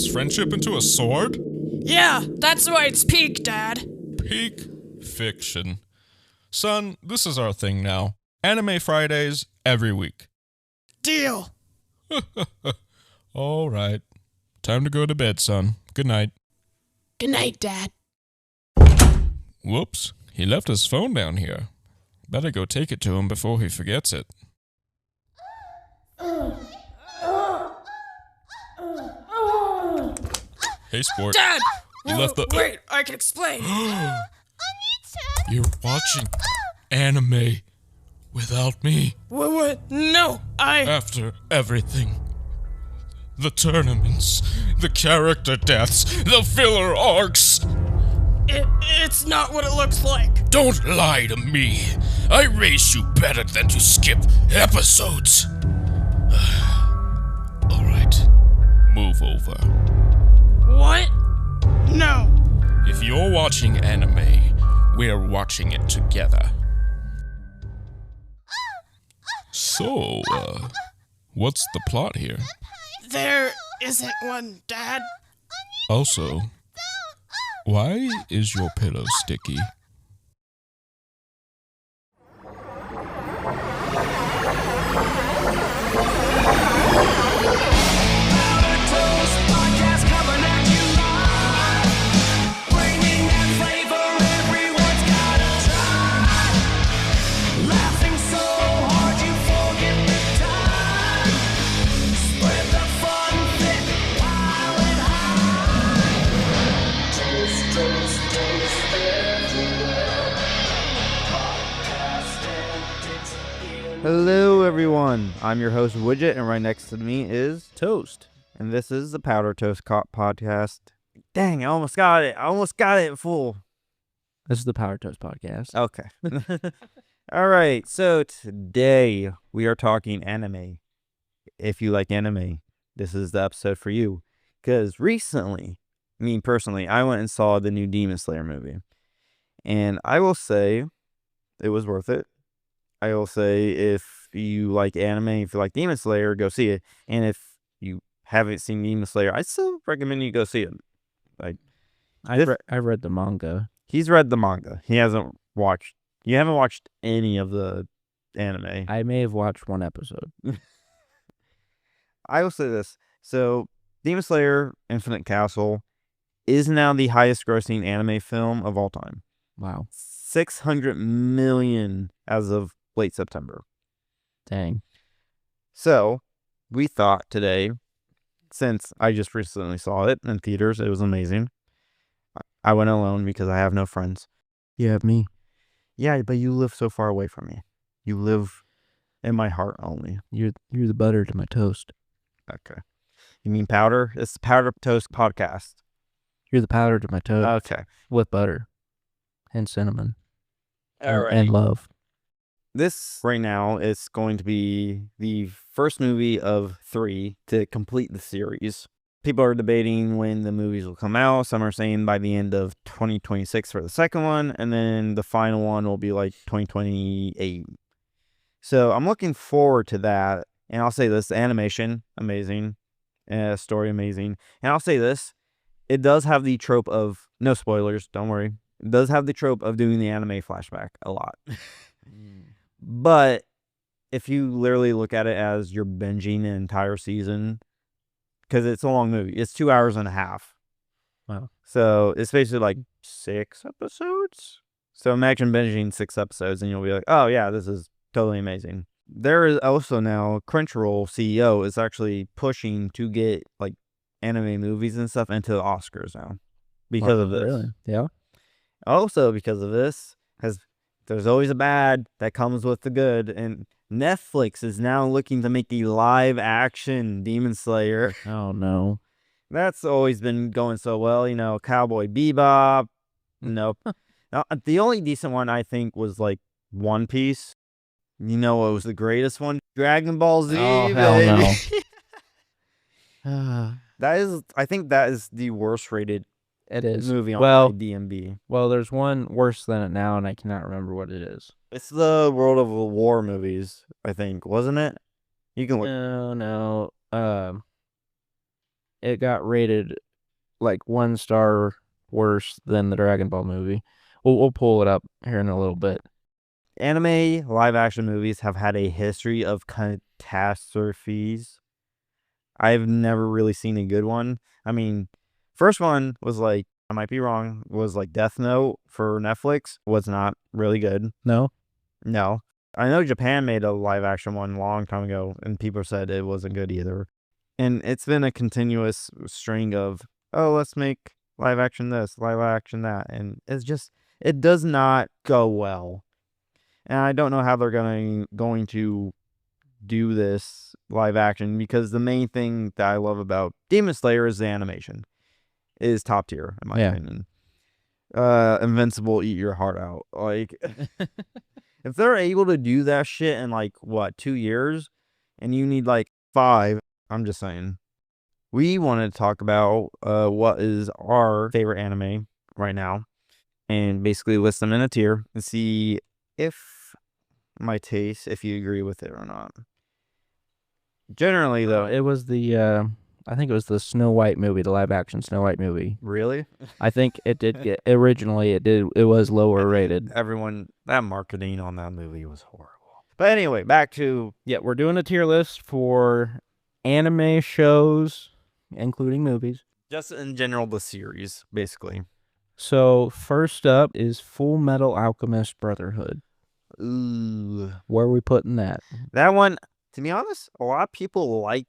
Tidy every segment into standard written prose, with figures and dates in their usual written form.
this friendship into a sword? Yeah, that's why it's peak, Dad. Peak fiction. Son, this is our thing now. Anime Fridays every week. Deal. All right. Time to go to bed, son. Good night. Good night, Dad. Whoops. He left his phone down here. Better go take it to him before he forgets it. Hey, sport. Dad! You left the... Wait, I can explain. You're watching anime without me. What? No, After everything. The tournaments, the character deaths, the filler arcs. It's not what it looks like. Don't lie to me. I raised you better than to skip episodes. All right, move over. What? No. If you're watching anime, we're watching it together. So, what's the plot here? There isn't one, Dad. Also, why is your pillow sticky? Hello everyone, I'm your host Widget, and right next to me is Toast, and this is the Powder Toast Podcast. Dang, I almost got it full. This is the Power Toast Podcast. Okay. Alright, so today we are talking anime. If you like anime, this is the episode for you. Because recently, me personally, I went and saw the new Demon Slayer movie. And I will say, it was worth it. I will say, if you like anime, if you like Demon Slayer, go see it. And if you haven't seen Demon Slayer, I still recommend you go see it. I read the manga. He's read the manga. You haven't watched any of the anime. I may have watched one episode. I will say this. So, Demon Slayer Infinite Castle is now the highest grossing anime film of all time. Wow. 600 million as of late September. Dang. So, we thought today, since I just recently saw it in theaters, it was amazing. I went alone because I have no friends. You have me. Yeah, but you live so far away from me. You live in my heart only. You're the butter to my toast. Okay. You mean powder? It's the Powder Toast Podcast. You're the powder to my toast. Okay. With butter and cinnamon. All right. And love. This right now is going to be the first movie of 3 to complete the series. People are debating when the movies will come out. Some are saying by the end of 2026 for the second one, and then the final one will be like 2028. So I'm looking forward to that. And I'll say this, the animation, amazing. Story, amazing. And I'll say this, it does have the trope of, no spoilers, don't worry. It does have the trope of doing the anime flashback a lot. But if you literally look at it as you're binging an entire season, because it's a long movie, it's 2 hours and a half. Wow. So it's basically like 6 episodes. So imagine binging 6 episodes and you'll be like, oh yeah, this is totally amazing. There is also now Crunchyroll CEO is actually pushing to get like anime movies and stuff into the Oscars now because of this. Really? Yeah. Also because of this, because there's always a bad that comes with the good, and Netflix is now looking to make a live action Demon Slayer. Oh no. That's always been going so well, Cowboy Bebop. Nope. Now, the only decent one I think was like One Piece. You know what was the greatest one? Dragon Ball Z. Oh, hell no. no. I think that is the worst rated It is. movie on Well, IMDb. Well, there's one worse than it now, and I cannot remember what it is. It's the World of War movies, I think, wasn't it? You can look. No. it got rated like 1 star worse than the Dragon Ball movie. We'll pull it up here in a little bit. Anime live action movies have had a history of catastrophes. I've never really seen a good one. I mean, first one was like, I might be wrong, was like Death Note for Netflix. Was not really good. No? No. I know Japan made a live action one a long time ago, and people said it wasn't good either. And it's been a continuous string of, oh, let's make live action this, live action that. And it's just, it does not go well. And I don't know how they're going to do this live action, because the main thing that I love about Demon Slayer is the animation. It is top tier, in my opinion. Invincible, eat your heart out. Like, if they're able to do that shit in like, what, 2 years, and you need like 5, I'm just saying. We wanted to talk about what is our favorite anime right now, and basically list them in a tier and see if my taste, if you agree with it or not. Generally, though, It was the I think it was the Snow White movie, the live action Snow White movie. really, I think it did get originally it was lower rated. everyone, that marketing on that movie was horrible. But anyway, back to Yeah, we're doing a tier list for anime shows, including movies. just in general the series, basically. So first up is Full Metal Alchemist Brotherhood. Ooh, Where are we putting that? that one. To be honest, a lot of people like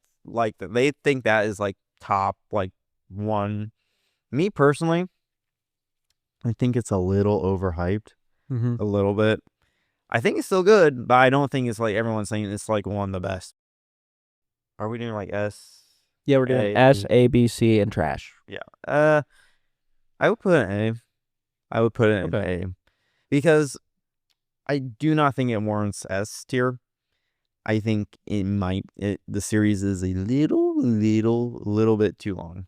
that. They think that is like top like 1. Me personally, I think it's a little overhyped, Mm-hmm. a little bit. I think it's still good, but I don't think it's like everyone's saying it's like one of the best. Are we doing like S? Yeah, we're doing A, S, B. A, B, C, and trash. Yeah. I would put an A. I would put it in A, because I do not think it warrants S tier. I think the series is a little bit too long.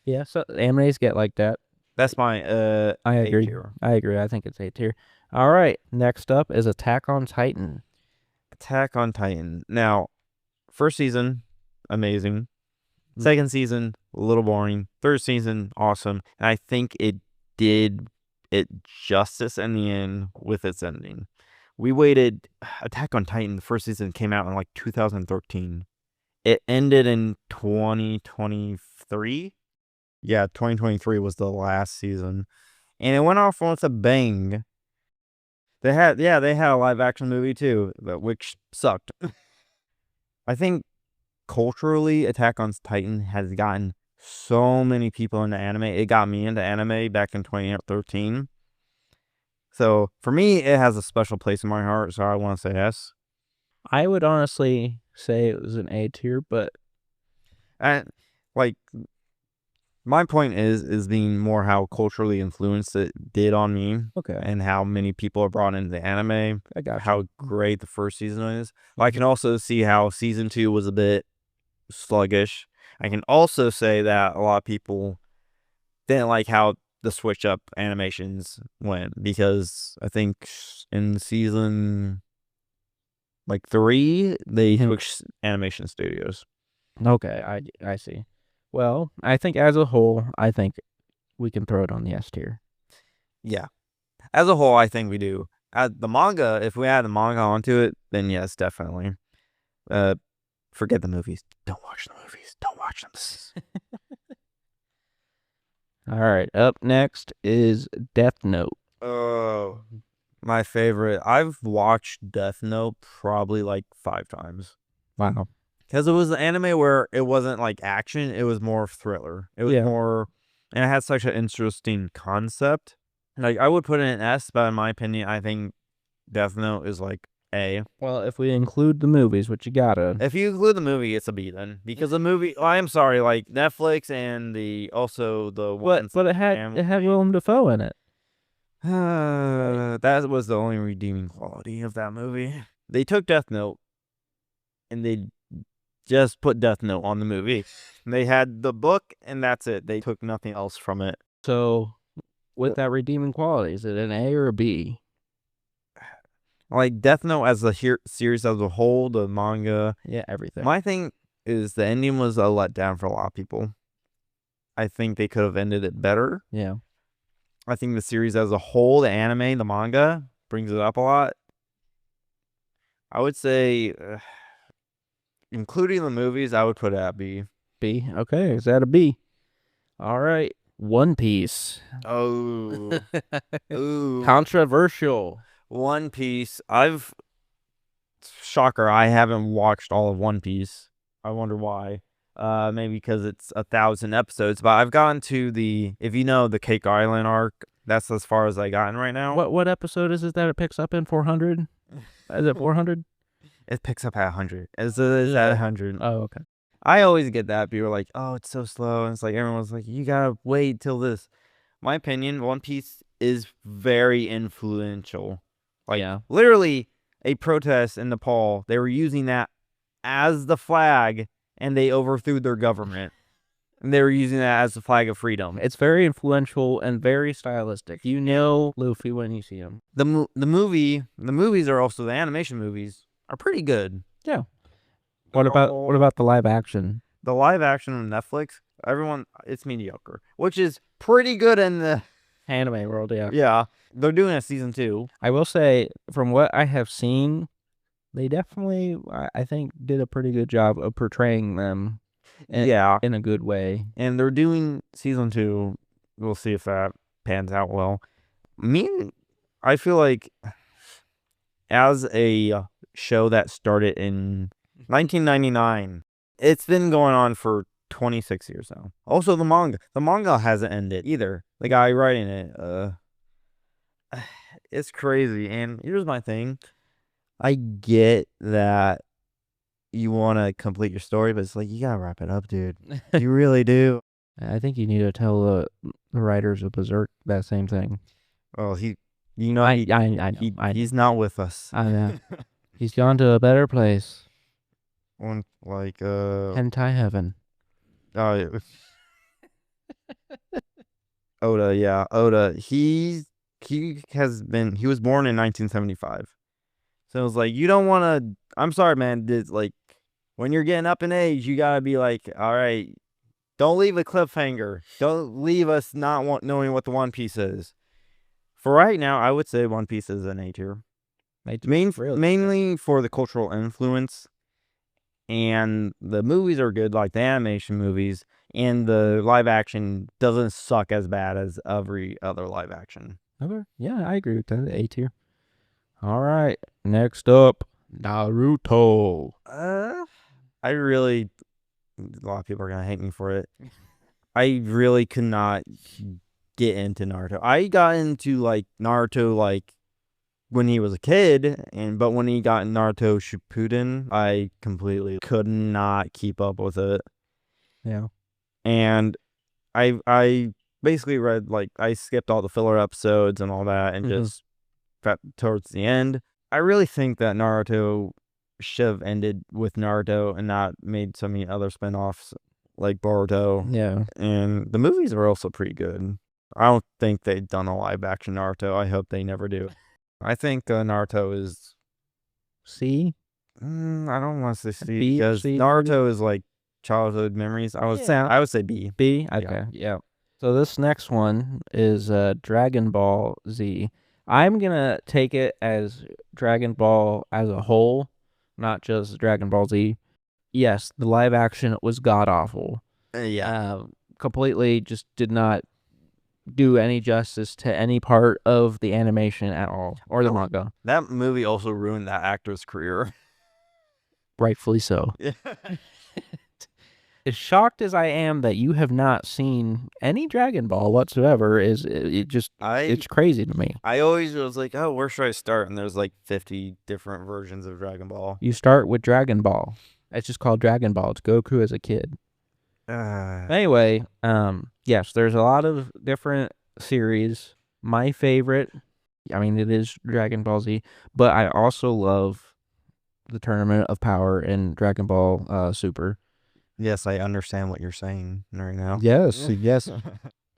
Yeah, so animes get like that. That's my I A agree. tier. I agree. I think it's A tier. All right, next up is Attack on Titan. Attack on Titan. Now, first season, amazing. Second season, a little boring. Third season, awesome. And I think it did it justice in the end with its ending. We waited. Attack on Titan, the first season came out in like 2013. It ended in 2023. Yeah, 2023 was the last season. And it went off with a bang. They had a live action movie too, which sucked. I think culturally, Attack on Titan has gotten so many people into anime. It got me into anime back in 2013. So for me, it has a special place in my heart. So I want to say yes. I would honestly say it was an A tier, but And like, my point is being more how culturally influenced it did on me, okay, and how many people are brought into the anime. I got How great the first season is. I can also see how season 2 was a bit sluggish. I can also say that a lot of people didn't like how the switch up animations went, because I think in season like 3 they switched animation studios. Okay, I see. Well, I think as a whole, I think we can throw it on the S tier. Yeah, as a whole, I think we do. The manga, if we add the manga onto it, then yes, definitely. Forget the movies. Don't watch the movies. Don't watch them. All right, up next is Death Note. Oh, my favorite. I've watched Death Note probably like 5 times. Wow. Because it was an anime where it wasn't like action, it was more thriller. It was more, and it had such an interesting concept. Like, I would put it in S, but in my opinion, I think Death Note is like A. Well, if we include the movies, which you gotta. If you include the movie, it's a B then. Because the movie, I am sorry, like Netflix and But it had Willem Dafoe in it. that was the only redeeming quality of that movie. They took Death Note and they just put Death Note on the movie. They had the book and that's it. They took nothing else from it. So, with that redeeming quality, is it an A or a B? Like Death Note as a series as a whole, the manga. Yeah, everything. My thing, is the ending was a letdown for a lot of people. I think they could have ended it better. Yeah. I think the series as a whole, the anime, the manga, brings it up a lot. I would say, including the movies, I would put it at B. B. Okay, is that a B? All right. One Piece. Oh. Ooh. Controversial. One Piece. Shocker, I haven't watched all of One Piece. I wonder why. Maybe because it's 1,000 episodes, but I've gotten to if you know the Cake Island arc, that's as far as I gotten right now. What episode is it that it picks up in? 400? Is it 400? It picks up at 100. It's at 100. Oh, okay. I always get that. People are like, oh, it's so slow. And it's like, everyone's like, you gotta wait till this. My opinion, One Piece is very influential. Like, Yeah. literally, a protest in Nepal, they were using that as the flag, and they overthrew their government. And they were using that as the flag of freedom. It's very influential and very stylistic. You know Luffy when you see him. The movies are also, the animation movies are pretty good. Yeah. What about the live action? The live action on Netflix, it's mediocre, which is pretty good in the Anime world, yeah. yeah. They're doing a season 2. I will say, from what I have seen, they definitely, I think, did a pretty good job of portraying them in a good way. And they're doing season 2. We'll see if that pans out well. I feel like as a show that started in 1999, it's been going on for 26 years now. Also, the manga hasn't ended either. The guy writing it, it's crazy. And here's my thing. I get that you want to complete your story, but it's like, you gotta wrap it up, dude. You really do. I think you need to tell the writers of Berserk that same thing. Well, I know. He's not with us. I know. He's gone to a better place. Hentai heaven. Oda, yeah. Oda, he was born in 1975. So it was like, you don't want to, I'm sorry, man, like, when you're getting up in age, you got to be like, all right, don't leave a cliffhanger. Don't leave us not knowing what the One Piece is. For right now, I would say One Piece is an A tier. Mainly for the cultural influence. And the movies are good, like the animation movies. And the live action doesn't suck as bad as every other live action. Okay. Yeah, I agree with that. A tier. All right. Next up, Naruto. A lot of people are going to hate me for it. I really could not get into Naruto. I got into Naruto when he was a kid, but when he got Naruto Shippuden, I completely could not keep up with it. Yeah. And I basically read, I skipped all the filler episodes and all that and just got towards the end. I really think that Naruto should have ended with Naruto and not made so many other spinoffs like Boruto. Yeah. And the movies are also pretty good. I don't think they've done a live action Naruto. I hope they never do. I think Naruto is C. I don't want to say C B, because C, Naruto is like childhood memories. I would say B. B. Okay. Yeah. So this next one is Dragon Ball Z. I'm gonna take it as Dragon Ball as a whole, not just Dragon Ball Z. Yes, the live action was god awful. Yeah. Completely just did not do any justice to any part of the animation at all, or the manga. That movie also ruined that actor's career. Rightfully so. Yeah. As shocked as I am that you have not seen any Dragon Ball whatsoever, it's crazy to me. I always was like, oh, where should I start? And there's 50 different versions of Dragon Ball. You start with Dragon Ball. It's just called Dragon Ball. It's Goku as a kid. Anyway, yes, there's a lot of different series. My favorite, it is Dragon Ball Z, but I also love the Tournament of Power in Dragon Ball Super. Yes, I understand what you're saying right now. Yes.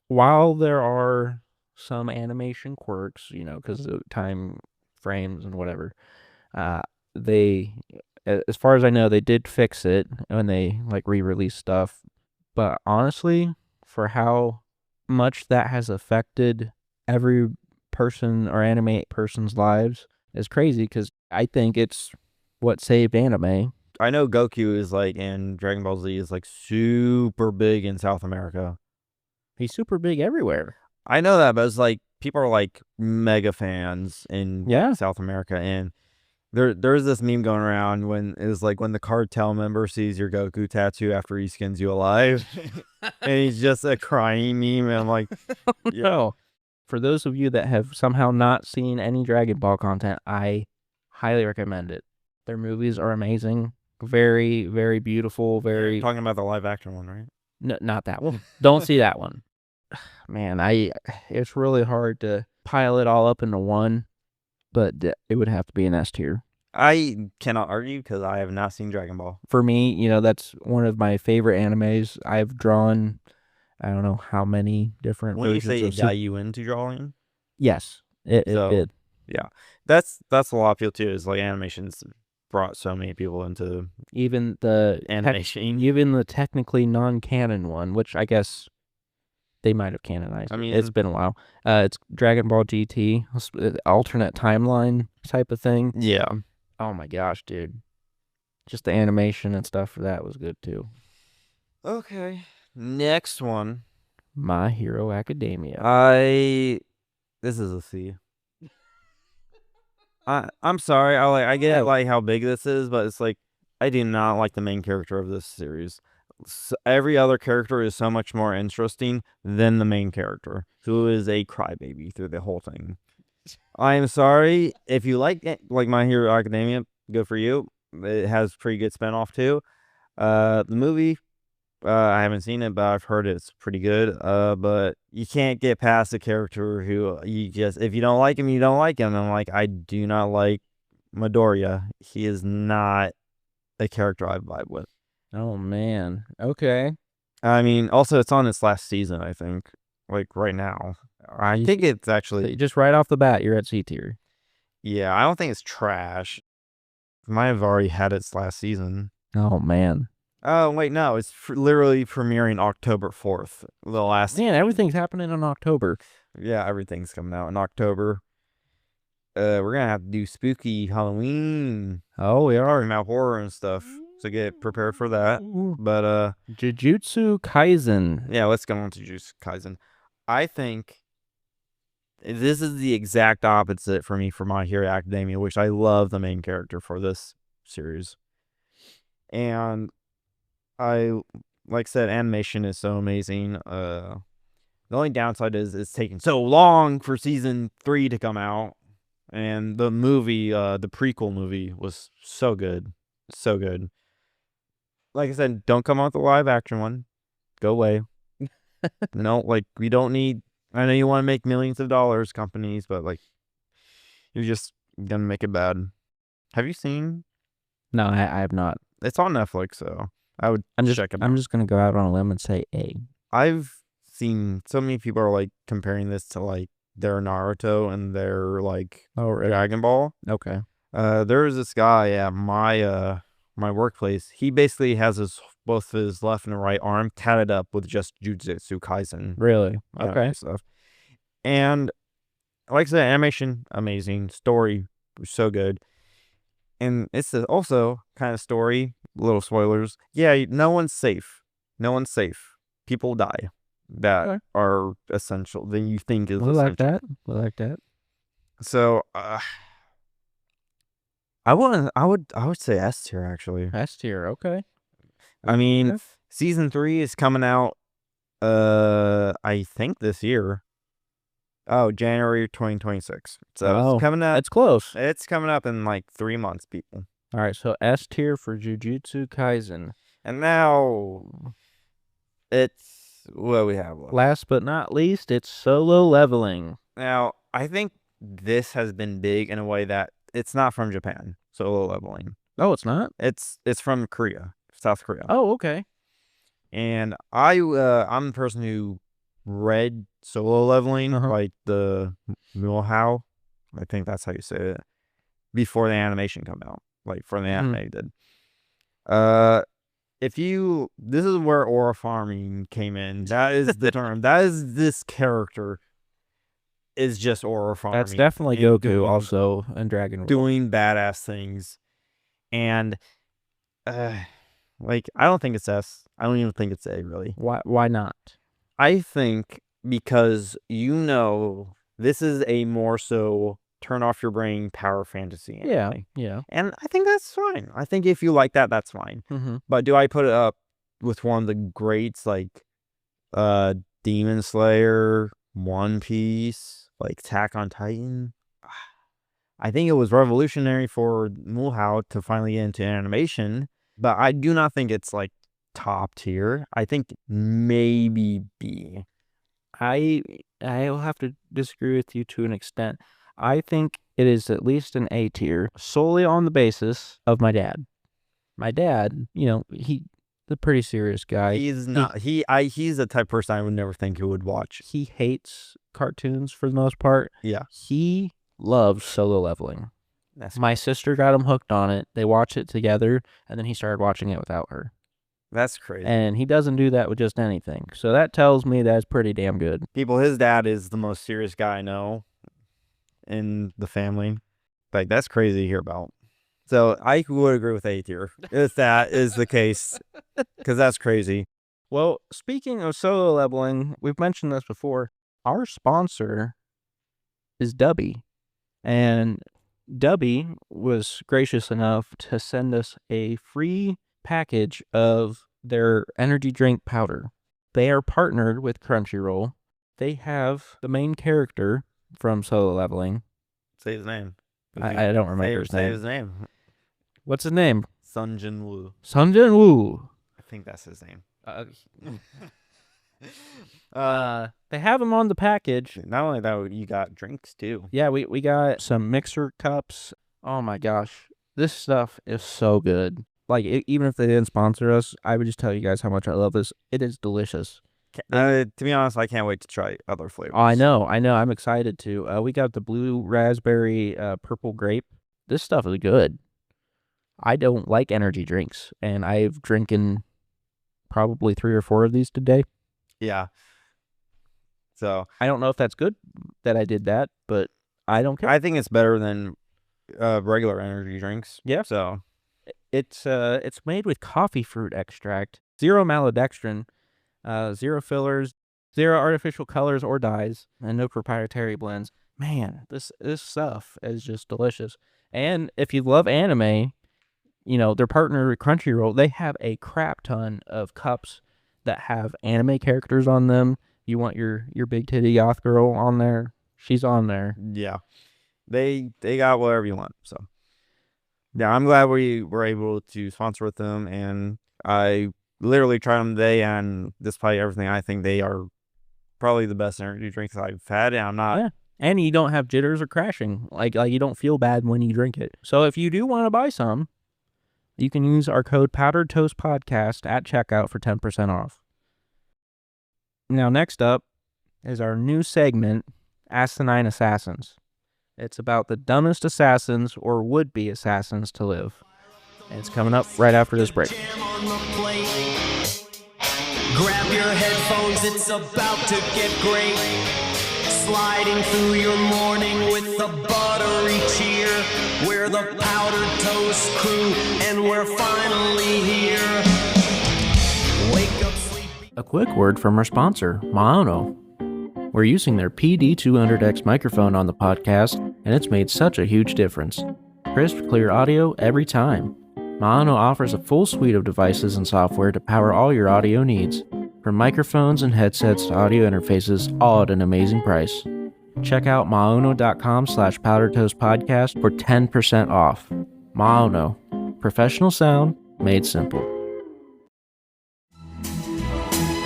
While there are some animation quirks, because of time frames and whatever, they as far as I know, they did fix it when they like re-released stuff. But honestly, for how much that has affected every person or anime person's lives is crazy, because I think it's what saved anime. I know Goku is like in Dragon Ball Z is like super big in South America. He's super big everywhere. I know that, but it's like people are like mega fans in South America, and there's this meme going around when it's like when the cartel member sees your Goku tattoo after he skins you alive, and he's just a crying meme, and I'm like, No. For those of you that have somehow not seen any Dragon Ball content, I highly recommend it. Their movies are amazing. Very, very beautiful. Very. You're talking about the live action one, right? No, not that one. Don't see that one. Man, it's really hard to pile it all up into one, but it would have to be an S tier. I cannot argue because I have not seen Dragon Ball. For me, that's one of my favorite animes. I've drawn, I don't know how many different When you versions say of it got you into drawing, yes, it did. Yeah, that's a lot of people too. Is like animations brought so many people into Even the animation. even the technically non-canon one, which I guess they might have canonized. I mean, it's been a while. It's Dragon Ball GT, alternate timeline type of thing. Yeah. Oh my gosh, dude! Just the animation and stuff for that was good too. Okay. Next one. My Hero Academia. This is a C. I'm sorry. I get like how big this is, but it's like I do not like the main character of this series. Every other character is so much more interesting than the main character, who is a crybaby through the whole thing. I am sorry if you like it, like My Hero Academia. Good for you. It has pretty good spinoff too. The movie, I haven't seen it, but I've heard it's pretty good. But you can't get past a character who if you don't like him, you don't like him. And like, I do not like Midoriya. He is not a character I vibe with. Oh man. Okay. I mean, also it's on its last season, I think. Like right now. I think it's actually just right off the bat, you're at C tier. Yeah, I don't think it's trash. It might have already had its last season. Oh man. Oh wait, no, it's literally premiering October 4th. The last. Man, everything's happening in October. Yeah, everything's coming out in October. We're gonna have to do spooky Halloween. Oh, we are. Talking about horror and stuff, so get prepared for that. But Jujutsu Kaisen. Yeah, let's go on to Jujutsu Kaisen. I think this is the exact opposite for me for My Hero Academia, which I love the main character for this series. And like I said, animation is so amazing. The only downside is it's taking so long for season 3 to come out. And the movie, the prequel movie, was so good. So good. Like I said, don't come out with the live action one. Go away. No, like, we don't need... I know you want to make millions of dollars, companies, but like, you're just gonna make it bad. Have you seen? No, I have not. It's on Netflix, so I would check it out. I'm just gonna go out on a limb and say A. I've seen so many people are like comparing this to like their Naruto and their like Dragon Ball. Okay. There's this guy at my workplace. He basically has both his left and right arm tatted up with just Jujutsu Kaisen. Really? Okay. Stuff. And like I said, animation amazing, story was so good, and it's also kind of story. Little spoilers. Yeah, no one's safe. No one's safe. People die that are essential. That you think is essential. Like that. So I would say S tier actually. S tier. Okay. I mean, season 3 is coming out. I think this year. Oh, January 2026. So it's coming up. It's close. It's coming up in like 3 months, people. All right, so S tier for Jujutsu Kaisen. And now it's what we have left. Last but not least, it's Solo Leveling. Now, I think this has been big in a way that it's not from Japan. Solo Leveling. Oh, it's not? It's from Korea, South Korea. Oh, okay. And I'm the person who read Solo Leveling, like the Milhouse, I think that's how you say it, before the animation come out. like from the animated. This is where aura farming came in. That is the term. That is this character is just aura farming. That's definitely and Goku also in Dragon Ball. doing badass things. And like I don't think it's S. I don't even think it's A really. Why not? I think because this is a more so turn off your brain power fantasy anime. Yeah. And I think that's fine. I think if you like that, that's fine. Mm-hmm. But do I put it up with one of the greats like Demon Slayer, One Piece, like Attack on Titan? I think it was revolutionary for Mulhouse to finally get into animation, but I do not think it's like top tier. I think maybe B. I'll have to disagree with you to an extent. I think it is at least an A tier, solely on the basis of my dad. My dad, he's a pretty serious guy. He's not. He's the type of person I would never think he would watch. He hates cartoons for the most part. Yeah. He loves Solo Leveling. My sister got him hooked on it. They watched it together, and then he started watching it without her. That's crazy. And he doesn't do that with just anything. So that tells me that's pretty damn good. His dad is the most serious guy I know in the family. Like, that's crazy to hear about. So I would agree with A tier if that is the case, because that's crazy. Well, speaking of Solo Leveling, we've mentioned this before. Our sponsor is Dubby. And Dubby was gracious enough to send us a free package of their energy drink powder. They are partnered with Crunchyroll. They have the main character from Solo Leveling. Say his name. I don't remember his name. Say his name. What's his name? Sun Jin Woo. Sun Jin Woo. I think that's his name. They have them on the package. Not only that, you got drinks too. Yeah, we got some mixer cups. Oh my gosh. This stuff is so good. Like, even if they didn't sponsor us, I would just tell you guys how much I love this. It is delicious. To be honest, I can't wait to try other flavors. Oh, I know. I'm excited to. We got the blue raspberry, purple grape. This stuff is good. I don't like energy drinks, and I've drinking probably 3 or 4 of these today. Yeah. So I don't know if that's good that I did that, but I don't care. I think it's better than regular energy drinks. Yeah. So it's made with coffee fruit extract, 0 maltodextrin, 0 fillers, 0 artificial colors or dyes, and no proprietary blends. Man, this stuff is just delicious. And if you love anime, they're partnered with Crunchyroll. They have a crap ton of cups that have anime characters on them. You want your big titty goth girl on there? She's on there. Yeah. They got whatever you want. So yeah, I'm glad we were able to sponsor with them, and I literally tried them today, and despite everything, I think they are probably the best energy drinks I've had, and I'm not. Yeah. And you don't have jitters or crashing. Like you don't feel bad when you drink it. So if you do want to buy some, you can use our code Powdered Toast Podcast at checkout for 10% off. Now, next up is our new segment, Asinine Assassins. It's about the dumbest assassins or would-be assassins to live. And it's coming up right after this break. Grab your headphones, it's about to get great. Sliding through your morning with a buttery cheer. We're the Powdered Toast crew, and we're finally here. Wake up, sleepy. A quick word from our sponsor, Maono. We're using their PD200X microphone on the podcast, and it's made such a huge difference. Crisp, clear audio every time. Maono offers a full suite of devices and software to power all your audio needs. From microphones and headsets to audio interfaces, all at an amazing price. Check out maono.com/powdertoastpodcast for 10% off. Maono. Professional sound made simple.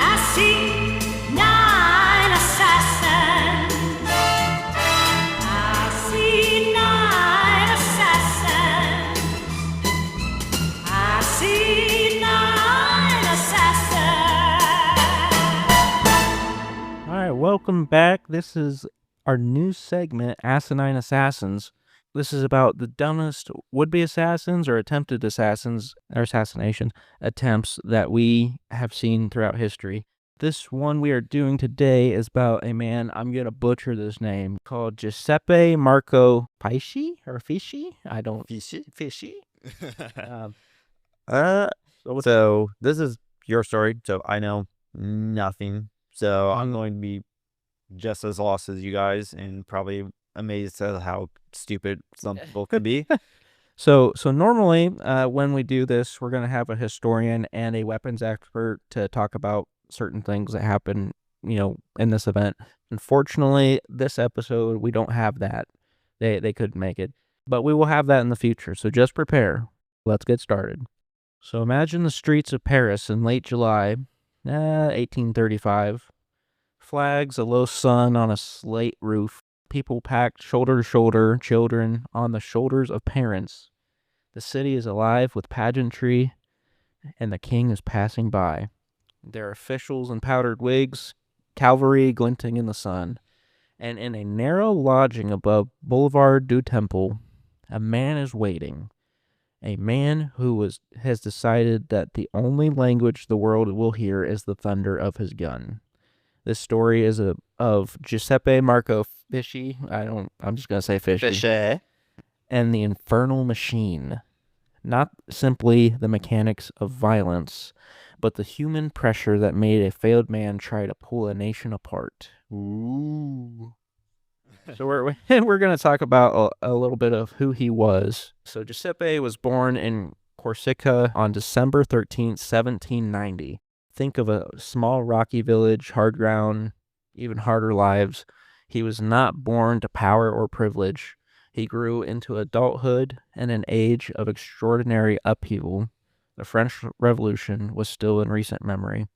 Asinine Assassins. Asinine Assassins. Asinine Assassins. All right, welcome back. This is our new segment, Asinine Assassins. This is about the dumbest would-be assassins or attempted assassins or assassination attempts that we have seen throughout history. This one we are doing today is about a man, I'm going to butcher this name, called Giuseppe Marco Fieschi or Fieschi? I don't... Fieschi? Um, So this is your story, so I know nothing. So I'm going to be just as lost as you guys and probably amazed at how stupid some people could be. So normally, when we do this, we're going to have a historian and a weapons expert to talk about certain things that happen, in this event. Unfortunately, this episode, we don't have that. They couldn't make it. But we will have that in the future, so just prepare. Let's get started. So imagine the streets of Paris in late July, 1835. Flags, a low sun on a slate roof. People packed shoulder to shoulder, children on the shoulders of parents. The city is alive with pageantry, and the king is passing by. There are officials in powdered wigs, cavalry glinting in the sun, and in a narrow lodging above Boulevard du Temple, a man is waiting. A man who has decided that the only language the world will hear is the thunder of his gun. This story is of Giuseppe Marco Fieschi. I'm just going to say Fieschi. And the Infernal Machine. Not simply the mechanics of violence, but the human pressure that made a failed man try to pull a nation apart. Ooh. So we're going to talk about a little bit of who he was. So Giuseppe was born in Corsica on December 13th, 1790. Think of a small rocky village, hard ground, even harder lives. He was not born to power or privilege. He grew into adulthood in an age of extraordinary upheaval. The French Revolution was still in recent memory.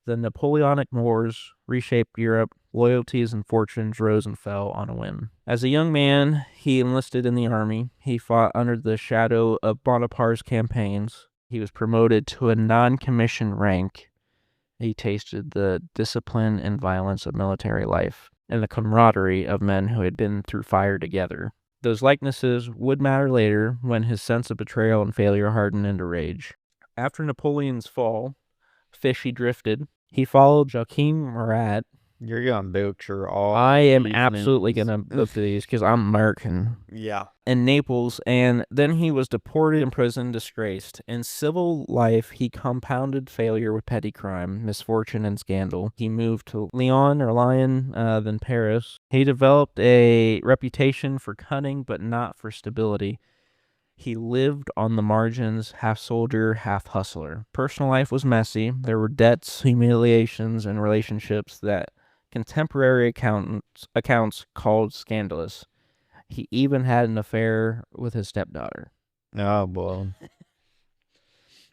The Napoleonic Wars reshaped Europe. Loyalties and fortunes rose and fell on a whim. As a young man, he enlisted in the army. He fought under the shadow of Bonaparte's campaigns. He was promoted to a non-commissioned rank. He tasted the discipline and violence of military life and the camaraderie of men who had been through fire together. Those likenesses would matter later when his sense of betrayal and failure hardened into rage. After Napoleon's fall, Fieschi drifted. He followed Joachim Murat. You're going to butcher all. I am these absolutely names. going to butcher these because I'm American. Yeah. In Naples, and then he was deported, imprisoned, disgraced. In civil life, he compounded failure with petty crime, misfortune, and scandal. He moved to Lyon, then Paris. He developed a reputation for cunning, but not for stability. He lived on the margins, half soldier, half hustler. Personal life was messy. There were debts, humiliations, and relationships that contemporary accounts called scandalous. He even had an affair with his stepdaughter. Oh, boy.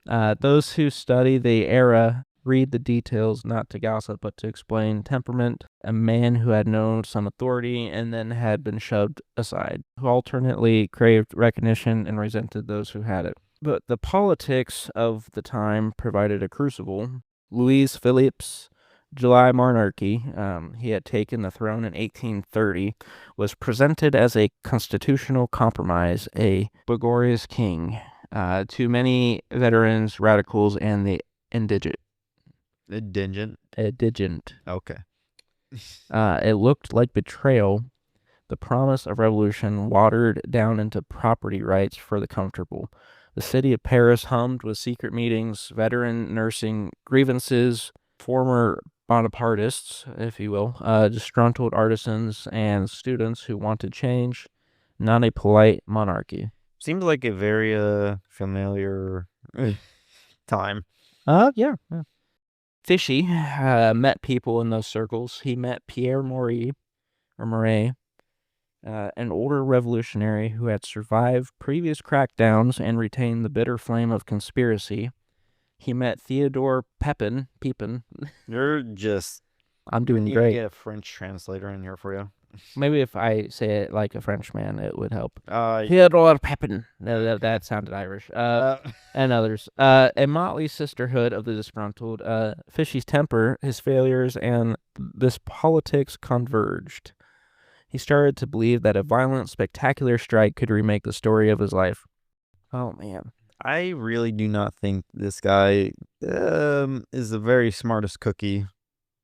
Those who study the era read the details not to gossip but to explain temperament. A man who had known some authority and then had been shoved aside, who alternately craved recognition and resented those who had it. But the politics of the time provided a crucible. Louis Philippe's July monarchy, he had taken the throne in 1830, was presented as a constitutional compromise, a Gregorious king, to many veterans, radicals, and the indigent. Okay. It looked like betrayal, the promise of revolution watered down into property rights for the comfortable. The city of Paris hummed with secret meetings, veteran nursing grievances, former Bonapartists, if you will, disgruntled artisans and students who wanted change, not a polite monarchy. Seems like a very familiar time. Yeah. Fieschi met people in those circles. He met Pierre Moret, an older revolutionary who had survived previous crackdowns and retained the bitter flame of conspiracy. He met Theodore Pepin. You're just... I'm doing You great. get a French translator in here for you. Maybe if I say it like a Frenchman, it would help. Yeah. Theodore Pepin. No, that sounded Irish. And others. A motley sisterhood of the disgruntled. Fieschi's temper, his failures, and this politics converged. he started to believe that a violent, spectacular strike could remake the story of his life. Oh, man. I really do not think this guy is the very smartest cookie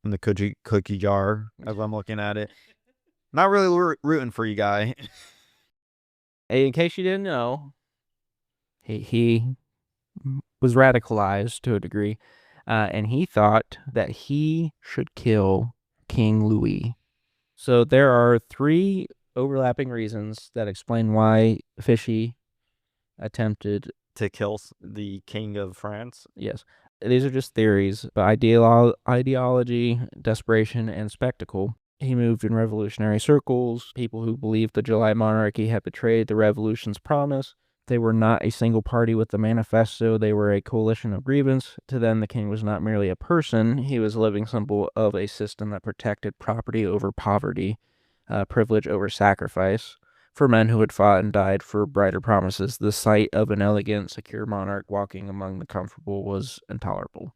in the cookie jar as I'm looking at it. Not really rooting for you, guy. In case you didn't know, he was radicalized to a degree, and he thought that he should kill King Louis. So there are 3 overlapping reasons that explain why Fieschi attempted. To kill the king of France. Yes, these are just theories, but ideology, desperation, and spectacle. He moved in revolutionary circles, people who believed the July monarchy had betrayed the revolution's promise. They were not a single party with the manifesto, they were a coalition of grievance. To them, the king was not merely a person, he was a living symbol of a system that protected property over poverty, privilege over sacrifice. For men who had fought and died for brighter promises, the sight of an elegant, secure monarch walking among the comfortable was intolerable.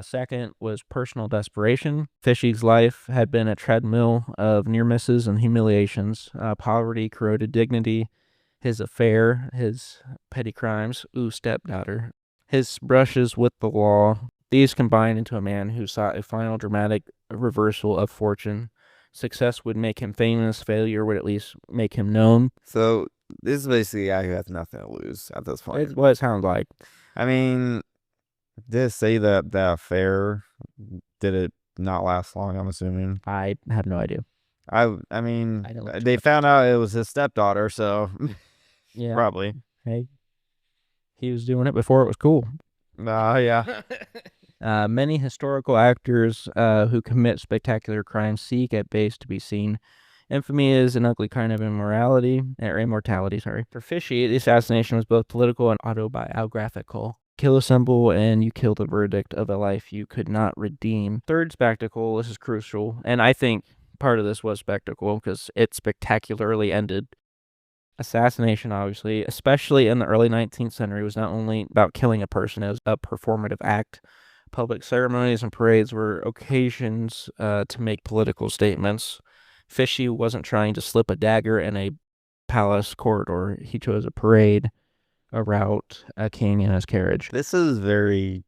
Second was personal desperation. Fieschi's life had been a treadmill of near misses and humiliations. Poverty corroded dignity. His affair, his petty crimes, stepdaughter, his brushes with the law. These combined into a man who sought a final dramatic reversal of fortune. Success would make him famous. Failure would at least make him known. So this is basically a guy who has nothing to lose at this point. It's what it sounds like. I mean, did it say that affair, did it not last long, I'm assuming? I have no idea. I mean, I don't know they found out it was his stepdaughter, so Yeah. probably. Hey, he was doing it before it was cool. Yeah. Many historical actors who commit spectacular crimes seek at base to be seen. Infamy is an ugly kind of immortality. For Fieschi, the assassination was both political and autobiographical. Kill a symbol and you kill the verdict of a life you could not redeem. Third spectacle, this is crucial, and I think part of this was spectacle because it spectacularly ended. Assassination, obviously, especially in the early 19th century, was not only about killing a person, it was a performative act. Public ceremonies and parades were occasions to make political statements. Fieschi wasn't trying to slip a dagger in a palace corridor. He chose a parade, a route, a king in his carriage. This is very,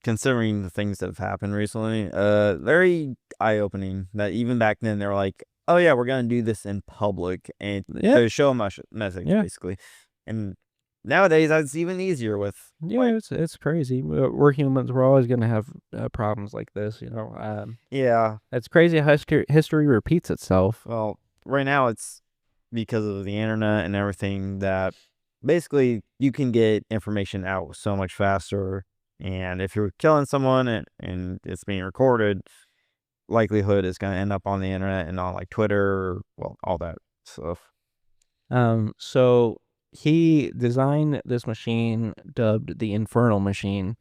considering the things that have happened recently, very eye-opening that even back then they were like, oh yeah, we're going to do this in public and to show a message, basically. And nowadays, that's even easier with... Yeah, it's crazy. We're humans. We're always going to have problems like this, you know. Yeah. It's crazy how history repeats itself. Well, right now it's because of the internet and everything that basically you can get information out so much faster. And if you're killing someone and it's being recorded, likelihood is going to end up on the internet and on like Twitter, well, all that stuff. So he designed this machine dubbed the Infernal Machine.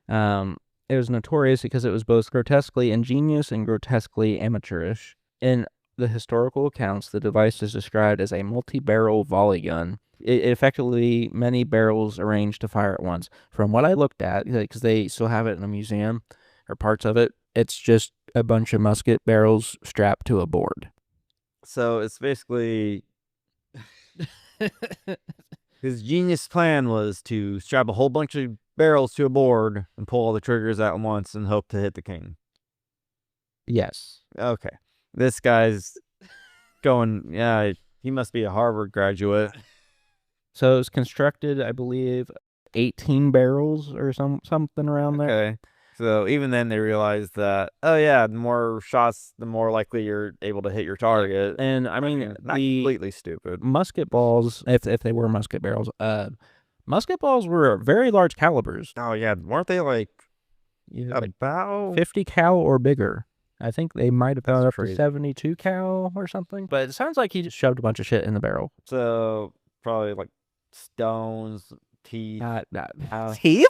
It was notorious because it was both grotesquely ingenious and grotesquely amateurish. In the historical accounts, the device is described as a multi-barrel volley gun. It effectively many barrels arranged to fire at once. From what I looked at, because they still have it in a museum, or parts of it, it's just a bunch of musket barrels strapped to a board. So it's basically... His genius plan was to strap a whole bunch of barrels to a board and pull all the triggers out at once and hope to hit the king. Yes. Okay. This guy's going, yeah, he must be a Harvard graduate. So it was constructed, I believe, 18 barrels or something around there. Okay. So even then they realized that, oh yeah, the more shots, the more likely you're able to hit your target. And I mean, Not the completely stupid. musket balls, if they were musket barrels, musket balls were very large calibers. Oh yeah, weren't they like Like about 50 cal or bigger. I think they might have gone That's up to crazy. 72 cal or something. But it sounds like he just shoved a bunch of shit in the barrel. so probably like stones, teeth. Teeth?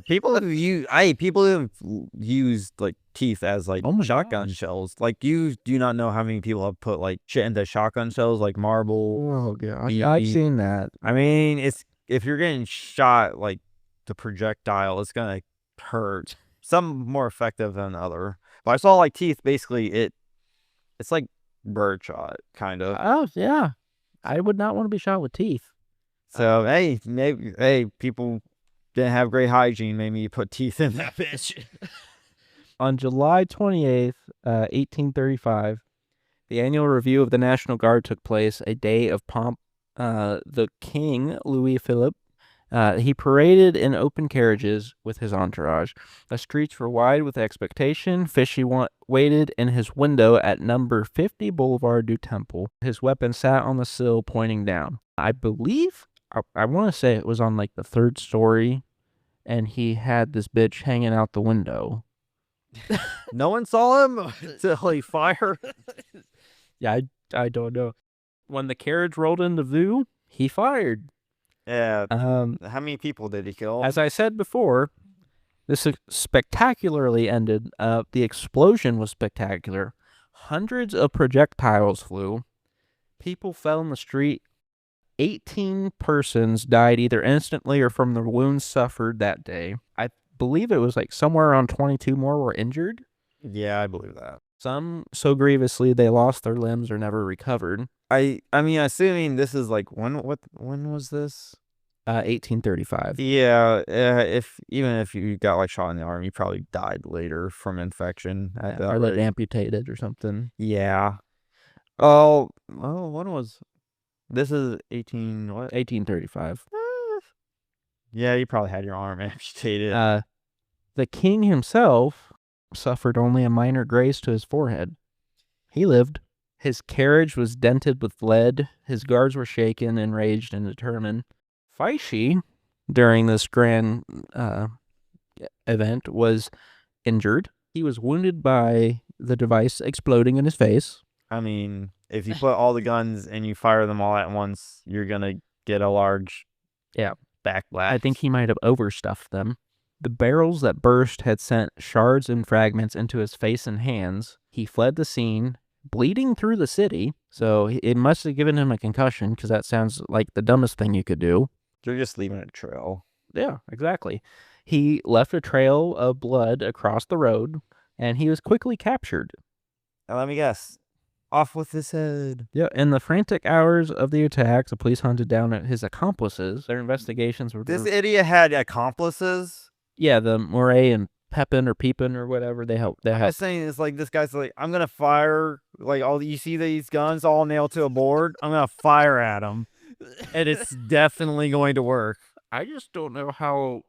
People have used like teeth as like Oh my shotgun gosh. shells. Like you do not know how many people have put like shit into shotgun shells, like marble. Oh, God. Beep, I've beep. seen that. I mean, it's if you're getting shot like the projectile, it's gonna hurt. Some more effective than other. But I saw like teeth. Basically, it's like birdshot, kind of. Oh, yeah. I would not want to be shot with teeth. So, hey, people didn't have great hygiene. Maybe you put teeth in that bitch. On July 28th, 1835, the annual review of the National Guard took place, a day of pomp. The King, Louis Philippe, he paraded in open carriages with his entourage. The streets were wide with expectation. Fieschi waited in his window at number 50 Boulevard du Temple. His weapon sat on the sill pointing down. I believe, I want to say it was on like the 3rd story, and he had this bitch hanging out the window. No one saw him until he fired. Yeah, I don't know. When the carriage rolled into view, he fired. Yeah. How many people did he kill? As I said before, this spectacularly ended. The explosion was spectacular. Hundreds of projectiles flew. People fell in the street. 18 persons died either instantly or from the wounds suffered that day. I believe it was like somewhere around 22 more were injured. Yeah, I believe that. Some so grievously they lost their limbs or never recovered. I mean, assuming this is like when was this? 1835. Yeah, even if you got like shot in the arm, you probably died later from infection. Or like amputated or something. Yeah. Oh, when was this? Is 1835. Yeah, you probably had your arm amputated. The king himself suffered only a minor graze to his forehead. He lived. His carriage was dented with lead. His guards were shaken, enraged, and determined. Fieschi, during this grand event, was injured. He was wounded by the device exploding in his face. I mean, if you put all the guns and you fire them all at once, you're gonna get a large backlash. I think he might have overstuffed them. The barrels that burst had sent shards and fragments into his face and hands. He fled the scene, bleeding through the city. So it must have given him a concussion, because that sounds like the dumbest thing you could do. You're just leaving a trail. Yeah, exactly. He left a trail of blood across the road, and he was quickly captured. Now, let me guess. Off with his head. Yeah, in the frantic hours of the attack, the police hunted down his accomplices. Their investigations were... This idiot had accomplices? Yeah, the Moray and Pepin or Peepin or whatever, they helped. I was saying, it's like this guy's like, I'm gonna fire, like, all you see these guns all nailed to a board? I'm gonna fire at them. And it's definitely going to work. I just don't know how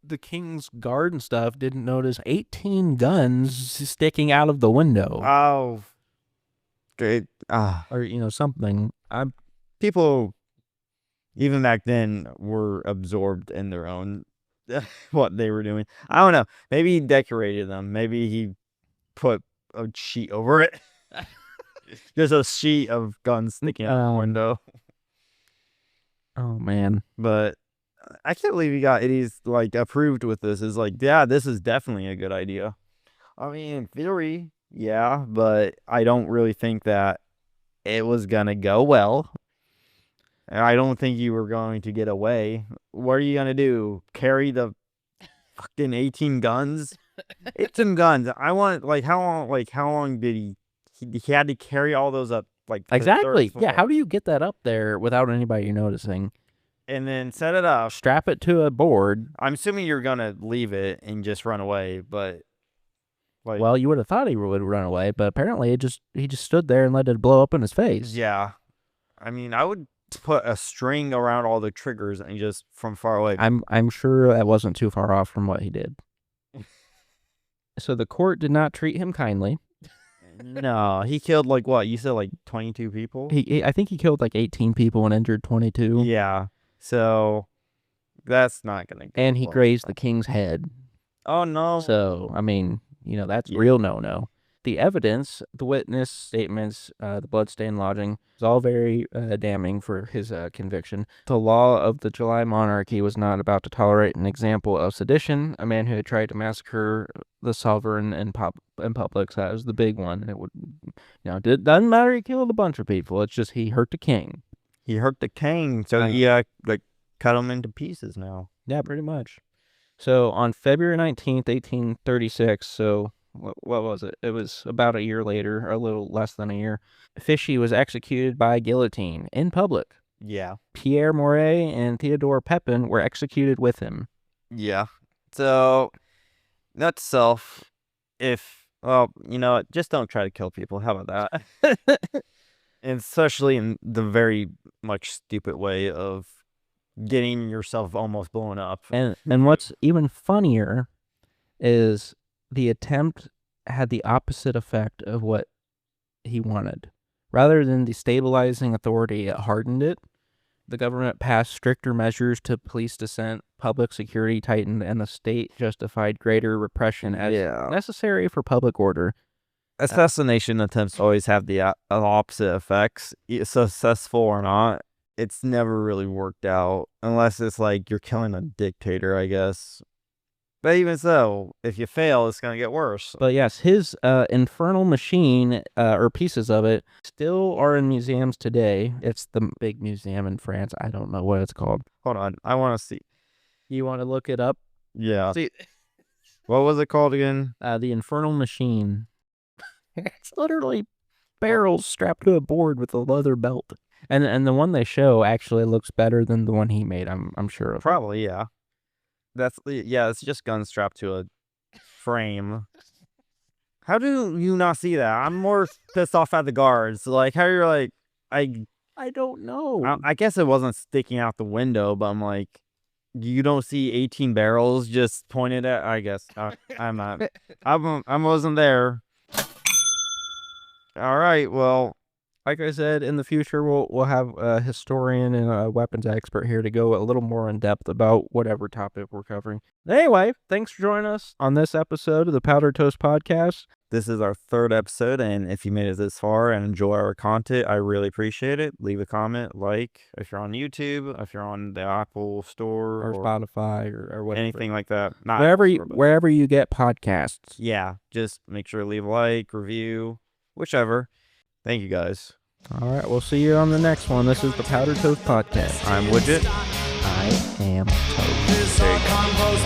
the king's guard and stuff didn't notice 18 guns sticking out of the window. Oh, great. Or, something. People, even back then, were absorbed in their own, what they were doing. I don't know. Maybe he decorated them. Maybe he put a sheet over it. Just a sheet of guns sticking out the window. Oh, man. But I can't believe he got idiots like approved with this. Is like, yeah, this is definitely a good idea. I mean, in theory, yeah, but I don't really think that it was gonna go well. I don't think you were going to get away. What are you gonna do? Carry the fucking 18 guns? 18 guns. I want how long did he had to carry all those up? Like Exactly. Yeah, how do you get that up there without anybody noticing? And then set it up. Strap it to a board. I'm assuming you're gonna leave it and just run away, but well, you would have thought he would run away, but apparently he just stood there and let it blow up in his face. Yeah. I mean, I would put a string around all the triggers and just from far away. I'm sure that wasn't too far off from what he did. So the court did not treat him kindly. No, he killed what? You said 22 people? I think he killed 18 people and injured 22. Yeah. So that's not going to go And he grazed the king's head. Oh, no. So, I mean, that's real no-no. The evidence, the witness statements, the bloodstained lodging, is all very damning for his conviction. The law of the July monarchy was not about to tolerate an example of sedition. A man who had tried to massacre the sovereign in public, so that was the big one. It would, it doesn't matter he killed a bunch of people. It's just he hurt the king. He hurt the king, so he cut him into pieces now. Yeah, pretty much. So on February 19th, 1836, so what was it? It was about a year later, a little less than a year. Fieschi was executed by guillotine in public. Yeah. Pierre Moret and Theodore Pepin were executed with him. Yeah. So, note to self, just don't try to kill people. How about that? And especially in the very much stupid way of getting yourself almost blown up. And what's even funnier is the attempt had the opposite effect of what he wanted. Rather than destabilizing authority, it hardened it. The government passed stricter measures to police dissent, public security tightened, and the state justified greater repression as necessary for public order. Assassination attempts always have the opposite effects, successful or not. It's never really worked out, unless it's like you're killing a dictator, I guess. But even so, if you fail, it's going to get worse. But yes, his infernal machine, or pieces of it, still are in museums today. It's the big museum in France. I don't know what it's called. Hold on, I want to see. You want to look it up? Yeah. See, What was it called again? the infernal machine. It's literally barrels strapped to a board with a leather belt. And the one they show actually looks better than the one he made, I'm sure of. Probably, yeah. It's just guns strapped to a frame. How do you not see that? I'm more pissed off at the guards. Like, how you're like, I don't know. I guess it wasn't sticking out the window, but I'm like, you don't see 18 barrels just pointed at. I guess I'm not. I wasn't there. All right, well, Like I said, in the future, we'll have a historian and a weapons expert here to go a little more in depth about whatever topic we're covering. Anyway, thanks for joining us on this episode of the Powder Toast Podcast. this is our 3rd episode, and if you made it this far and enjoy our content, I really appreciate it. Leave a comment, like, if you're on YouTube, if you're on the Apple Store, Or Spotify or whatever. anything like that. Not Wherever Apple you, Store, but- wherever you get podcasts. Yeah, just make sure to leave a like, review, whichever. Thank you, guys. All right, we'll see you on the next one. This is the Powder Toast Podcast. I'm Widget. I am Toast. This our convo's